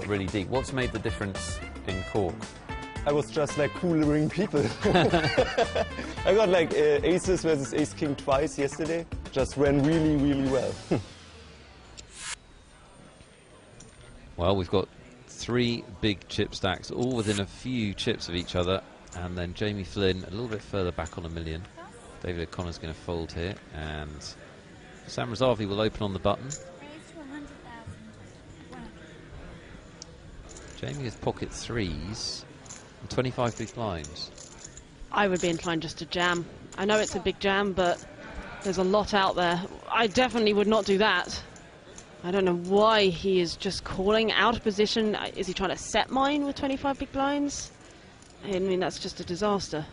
got really deep. What's made the difference in Cork? I was just like coolering people. I got like aces versus ace-king twice yesterday. Just ran really, really well. Well, we've got 3 big chip stacks, all within a few chips of each other. And then Jamie Flynn a little bit further back on $1 million. David O'Connor's going to fold here. And Sam Razavi will open on the button. Jamie has pocket 3s and 25 big blinds. I would be inclined just to jam. I know it's a big jam, but there's a lot out there. I definitely would not do that. I don't know why he is just calling out of position. Is he trying to set mine with 25 big blinds? I mean, that's just a disaster.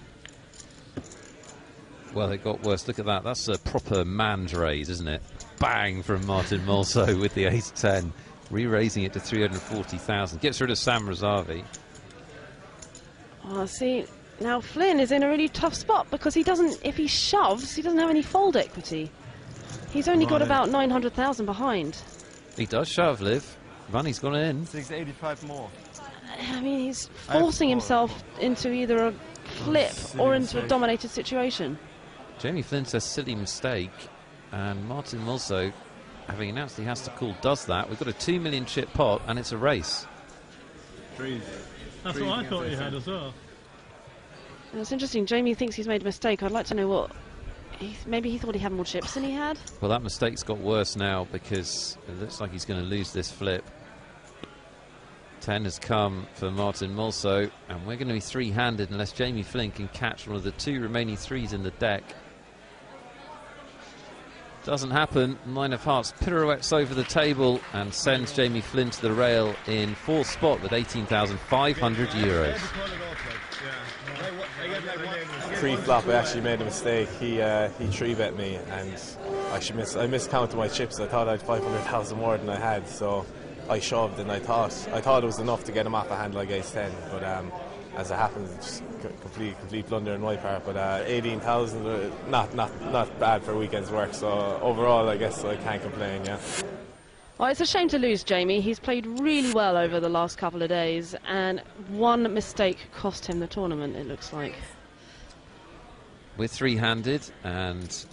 Well, it got worse. Look at that. That's a proper man's raise, isn't it? Bang from Martin Mulso with the ace-10. Re-raising it to 340,000. Gets rid of Sam Razavi. Oh, see, now Flynn is in a really tough spot because he doesn't, if he shoves, he doesn't have any fold equity. He's only got about 900,000 behind. He does shove, Liv. Money's gone in. 685 more. I mean, he's forcing himself into either a flip or into a dominated situation. Jamie Flynn says silly mistake, and Martin Mulso, having announced he has to call, does that. We've got a 2 million chip pot, and it's a race. That's what I thought he had as well. And it's interesting, Jamie thinks he's made a mistake. I'd like to know what... maybe he thought he had more chips than he had? Well, that mistake's got worse now because it looks like he's going to lose this flip. 10 has come for Martin Mulso, and we're going to be 3-handed unless Jamie Flynn can catch one of the 2 remaining 3s in the deck. Doesn't happen. 9 of hearts pirouettes over the table and sends Jamie Flynn to the rail in 4th spot with €18,500. Pre-flop, I actually made a mistake. He 3-bet me, and I miscounted my chips. I thought I had 500,000 more than I had, so I shoved, and I thought it was enough to get him off a hand like ace-10, but as it happens, it's complete blunder on my part. But 18,000, not bad for a weekend's work. So overall, I guess I can't complain. Yeah. Well, it's a shame to lose Jamie. He's played really well over the last couple of days, and one mistake cost him the tournament, it looks like. We're 3-handed and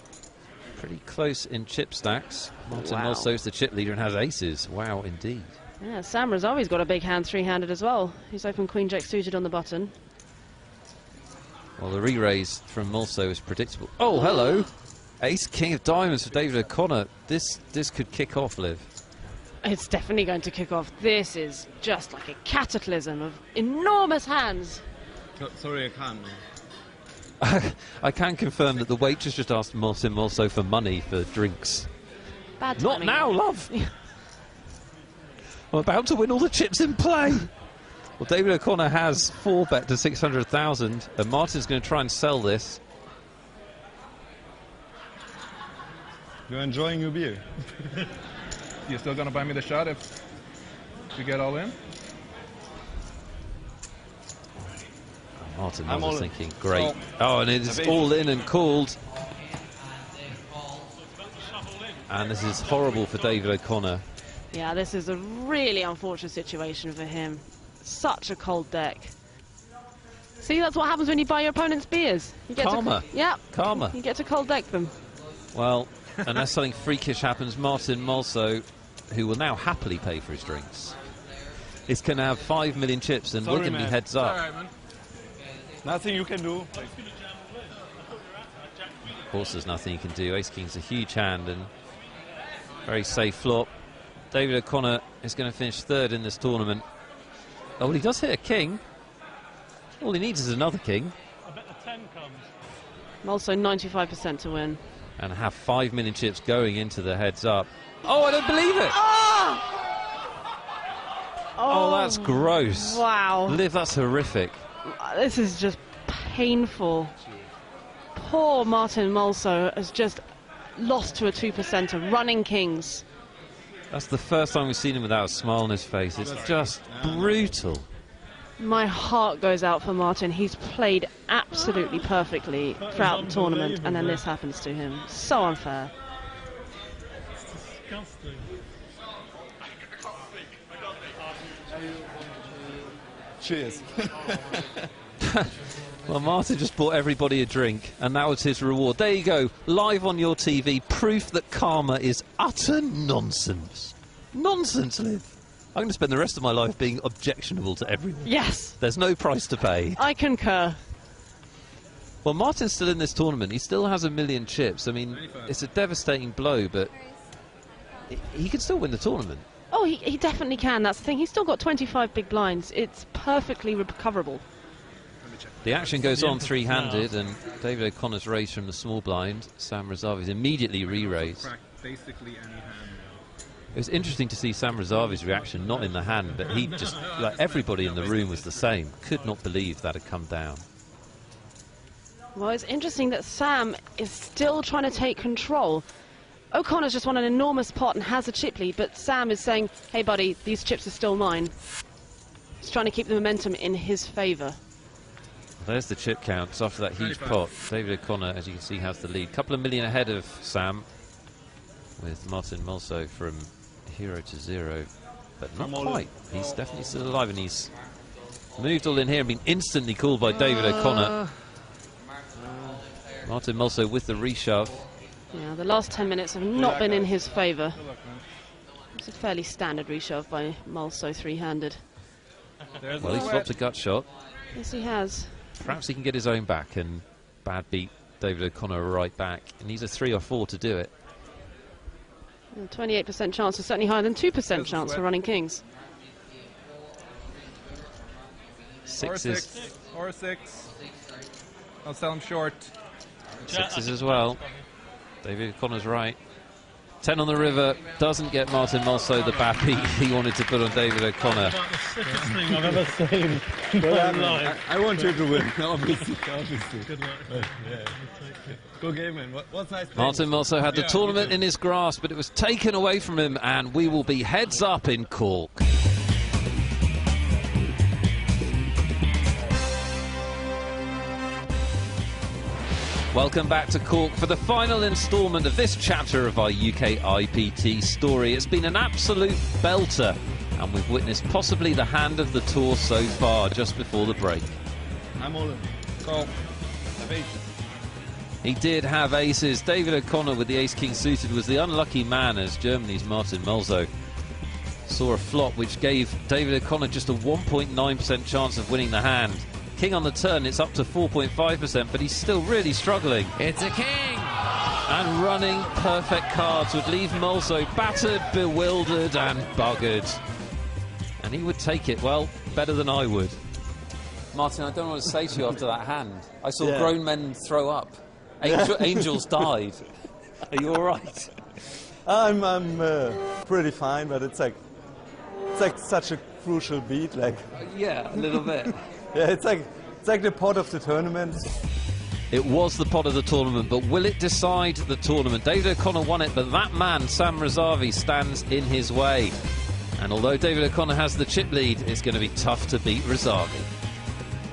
pretty close in chip stacks. Martin Mulso is the chip leader and has aces. Wow, indeed. Yeah, Sam Razavi's got a big hand, 3-handed as well. He's opened Queen-Jack suited on the button. Well, the re-raise from Mulso is predictable. Oh, hello! Ace-King of Diamonds for David O'Connor. This could kick off, Liv. It's definitely going to kick off. This is just like a cataclysm of enormous hands. Sorry, I can't. I can confirm that the waitress just asked Martin Mulso for money for drinks. Bad timing. Not now, love! I'm about to win all the chips in play. Well, David O'Connor has 4-bet to 600,000, and Martin's going to try and sell this. You're enjoying your beer. You're still going to buy me the shot if you get all in? Martin was thinking, great. Oh, and it is all in and called. And this is horrible for David O'Connor. Yeah, this is a really unfortunate situation for him. Such a cold deck. See, that's what happens when you buy your opponent's beers. You get Karma. Yeah. Karma. You get to cold deck them. Well, unless something freakish happens, Martin Mulso, who will now happily pay for his drinks, is going to have 5 million chips, and we're going to be heads up. Right, nothing you can do. Of course, there's nothing you can do. Ace-King's a huge hand and very safe flop. David O'Connor is going to finish 3rd in this tournament. Oh, well, he does hit a king. All he needs is another king. I bet the 10 comes. Also 95% to win. And have 5 million chips going into the heads up. Oh, I don't believe it! Oh, that's gross. Wow. Liv, that's horrific. This is just painful. Poor Martin Mulso has just lost to a 2%er, running kings. That's the first time we've seen him without a smile on his face. It's just brutal. My heart goes out for Martin. He's played absolutely perfectly throughout the tournament, and then this happens to him. So unfair. It's disgusting. Cheers. Well, Martin just bought everybody a drink, and that was his reward. There you go, live on your TV, proof that karma is utter nonsense. Nonsense, Liv. I'm going to spend the rest of my life being objectionable to everyone. Yes. There's no price to pay. I concur. Well, Martin's still in this tournament. He still has 1 million chips. I mean, it's a devastating blow, but he can still win the tournament. Oh, he definitely can. That's the thing. He's still got 25 big blinds. It's perfectly recoverable. The action goes on three-handed, and David O'Connor's raised from the small blind. Sam Razavi's immediately re-raised. Basically any hand. It was interesting to see Sam Razavi's reaction, not in the hand, but he just, like everybody in the room was the same. Could not believe that had come down. Well, it's interesting that Sam is still trying to take control. O'Connor's just won an enormous pot and has a chip lead, but Sam is saying, hey buddy, these chips are still mine. He's trying to keep the momentum in his favour. There's the chip count. So after that huge pot, David O'Connor, as you can see, has the lead. Couple of million ahead of Sam, with Martin Mulso from 0 to 0, but not quite. He's definitely still alive, and he's moved all in here and been instantly called by David O'Connor. Martin Mulso with the reshove. Yeah, the last 10 minutes have not been in his favour. It's a fairly standard reshove by Mulso, three-handed. Well, he's dropped a gut shot. Yes, he has. Perhaps he can get his own back and bad beat David O'Connor right back. He needs a 3 or 4 to do it. 28% chance is certainly higher than 2% chance for running kings. Sixes. Or 6. I'll sell him short. Sixes as well. David O'Connor's right. 10 on the river. Doesn't get Martin Mulso the bad beat he wanted to put on David O'Connor. That's the sickest thing I've ever seen. I want you to win, obviously. Good luck. Yeah. Good game, man. What's nice? Martin Mulso had the tournament in his grasp, but it was taken away from him, and we will be heads up in Cork. Welcome back to Cork for the final instalment of this chapter of our UKIPT story. It's been an absolute belter, and we've witnessed possibly the hand of the tour so far just before the break. I'm all in. Call. He did have aces. David O'Connor with the ace-king suited was the unlucky man, as Germany's Martin Mulso saw a flop which gave David O'Connor just a 1.9% chance of winning the hand. King on the turn, it's up to 4.5%, but he's still really struggling. It's a king! And running perfect cards would leave Mulso battered, bewildered and buggered. And he would take it, well, better than I would. Martin, I don't know what to say to you after that hand. I saw grown men throw up. Angels died. Are you all right? I'm pretty fine, but it's like such a crucial beat. Like, yeah, a little bit. yeah, it's like the pot of the tournament. It was the pot of the tournament, but will it decide the tournament? David O'Connor won it, but that man, Sam Razavi, stands in his way. And although David O'Connor has the chip lead, it's going to be tough to beat Razavi.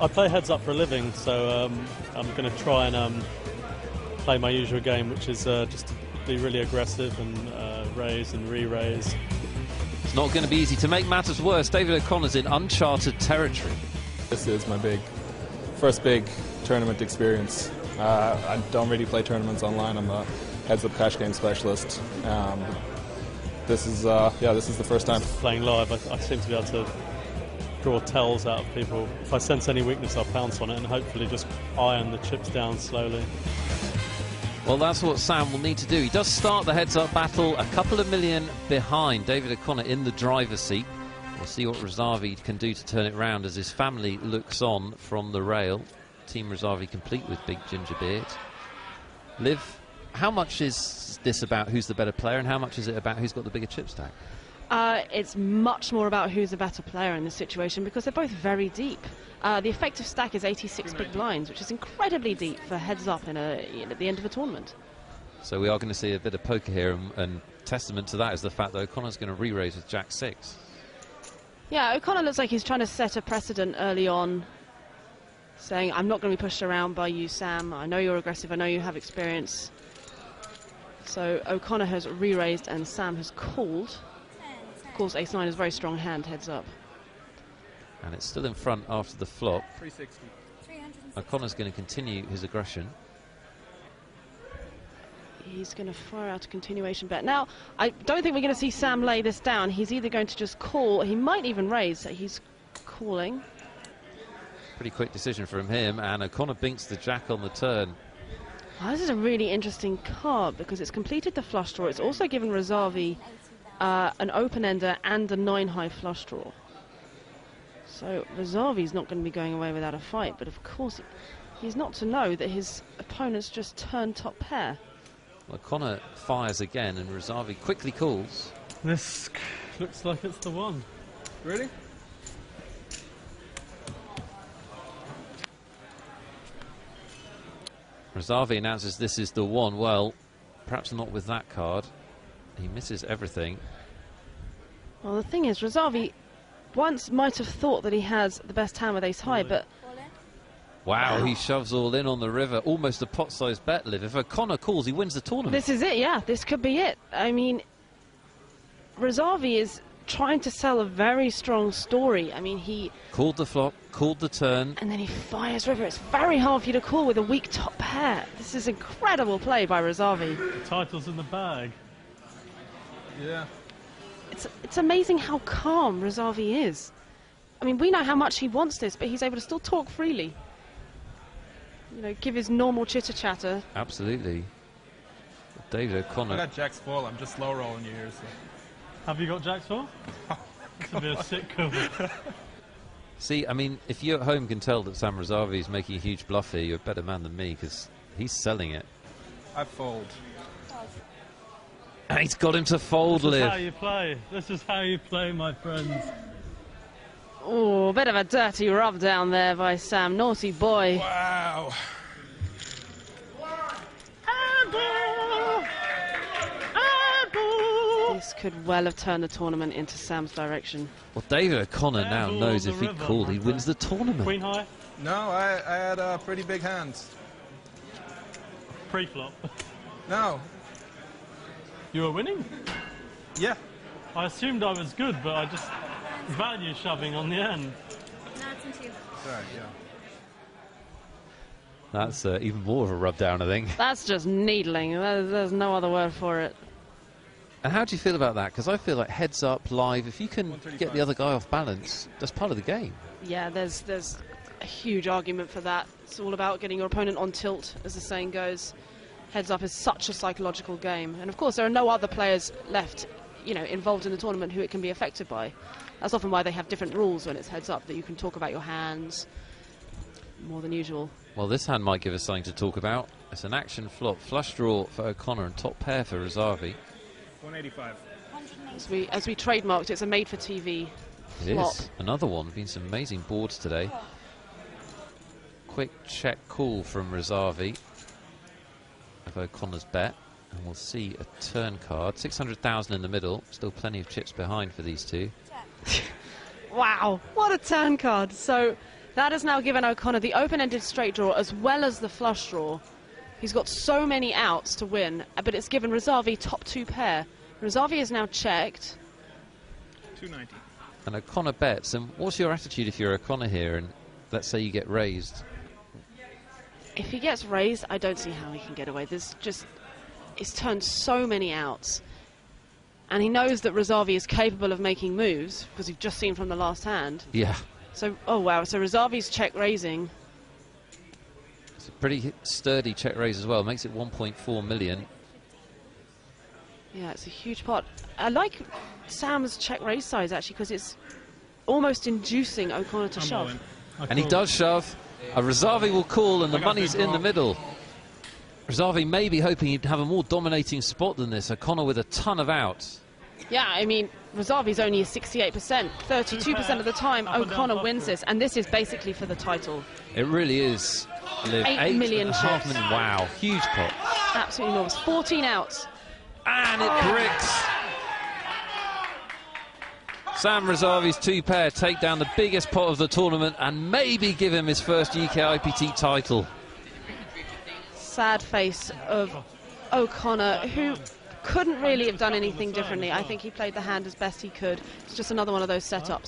I play heads up for a living, so I'm going to try and play my usual game, which is just to be really aggressive and raise and re-raise. It's not going to be easy. To make matters worse, David O'Connor's in uncharted territory. This is my first big tournament experience. I don't really play tournaments online. I'm a heads-up cash game specialist. This is the first time. Playing live, I seem to be able to draw tells out of people. If I sense any weakness, I'll pounce on it and hopefully just iron the chips down slowly. Well, that's what Sam will need to do. He does start the heads-up battle a couple of million behind. David O'Connor in the driver's seat. We'll see what Razavi can do to turn it round as his family looks on from the rail. Team Razavi complete with Big Ginger Beard. Liv, how much is this about who's the better player and how much is it about who's got the bigger chip stack? It's much more about who's a better player in this situation because they're both very deep. The effective stack is 86 big blinds, which is incredibly deep for heads up at the end of a tournament. So we are going to see a bit of poker here, and testament to that is the fact that O'Connor's going to re-raise with Jack 6. Yeah, O'Connor looks like he's trying to set a precedent early on, saying, I'm not going to be pushed around by you, Sam. I know you're aggressive, I know you have experience. So O'Connor has re-raised and Sam has called. Of course, ace-9 is a very strong hand, heads up. And it's still in front after the flop. 360. O'Connor's going to continue his aggression. He's going to fire out a continuation bet. Now, I don't think we're going to see Sam lay this down. He's either going to just call, he might even raise. So he's calling. Pretty quick decision from him, and O'Connor binks the jack on the turn. Well, this is a really interesting card because it's completed the flush draw. It's also given Rezavi an open-ender and a 9-high flush draw. So Rezavi's not going to be going away without a fight, but of course he's not to know that his opponent's just turned top pair. Well, O'Connor fires again, and Rezavi quickly calls. This looks like it's the one. Really? Rezavi announces this is the one. Well, perhaps not with that card. He misses everything. Well, the thing is, Rezavi once might have thought that he has the best hand with ace high, but Wow, he shoves all in on the river. Almost a pot-sized bet, Liv. If O'Connor calls, he wins the tournament. this is it, yeah. This could be it. I mean, Rezavi is trying to sell a very strong story. I mean, he... Called the flop, called the turn. And then he fires river. It's very hard for you to call with a weak top pair. This is incredible play by Rezavi. The title's in the bag. Yeah. It's amazing how calm Rezavi is. I mean, we know how much he wants this, but he's able to still talk freely. You know, give his normal chitter-chatter. Absolutely. David I O'Connor. got jacks full. I'm just slow rolling you here. So. Have you got jacks for? This would be a sick cover. See, I mean, if you at home can tell that Sam Rezavi is making a huge bluff here, you're a better man than me, because he's selling it. I fold. And he's got him to fold, This is how Liv. you play. This is how you play, my friends. Oh, a bit of a dirty rub down there by Sam. Naughty boy. Wow. This could well have turned the tournament into Sam's direction. Well, David O'Connor now Careful knows on if the he river, called, he my wins the friend. tournament. Queen high, No, I had a pretty big hand. pre-flop. No. You were winning? Yeah. I assumed I was good, but I just value shoving on the end. Sorry, yeah. That's even more of a rub down, I think. That's just needling. There's no other word for it. And how do you feel about that? Because I feel like heads up, live, if you can get the other guy off balance, that's part of the game. Yeah, there's a huge argument for that. It's all about getting your opponent on tilt, as the saying goes. Heads up is such a psychological game. And of course, there are no other players left, you know, involved in the tournament who it can be affected by. That's often why they have different rules when it's heads up, that you can talk about your hands more than usual. Well, this hand might give us something to talk about. It's an action flop. Flush draw for O'Connor and top pair for Rezavi. 185. As we trademarked, it's a made-for-TV It flop. is. Another one. Been some amazing boards today. Quick check call from Rezavi of O'Connor's bet. And we'll see a turn card. 600,000 in the middle. Still plenty of chips behind for these two. Wow, what a turn card. So that has now given O'Connor the open-ended straight draw as well as the flush draw. He's got so many outs to win, but it's given Rezavi top two pair. Rezavi is now checked. 290. And O'Connor bets. And what's your attitude if you're O'Connor here and let's say you get raised? If he gets raised, I don't see how he can get away. There's just... It's turned so many outs. And he knows that Rezavi is capable of making moves, because we've just seen from the last hand. Yeah. So, oh wow, so Rezavi's check raising. It's a pretty sturdy check raise as well. Makes it 1.4 million. Yeah, it's a huge pot. I like Sam's check raise size, actually, because it's almost inducing O'Connor to shove. And he does shove. Rezavi will call, and the money's in the middle. Rezavi may be hoping he'd have a more dominating spot than this. O'Connor with a ton of outs. Yeah, I mean, Rezavi's only a 68%. 32% of the time, O'Connor wins this, and this is basically for the title. It really is. Liv. 8 million $8.5 chips. million. Wow, huge pot. Absolutely enormous. 14 outs. And it bricks. Sam Rezavi's two pair take down the biggest pot of the tournament and maybe give him his first UKIPT title. Sad face of O'Connor, who couldn't really have done anything differently. I think he played the hand as best he could. It's just another one of those setups.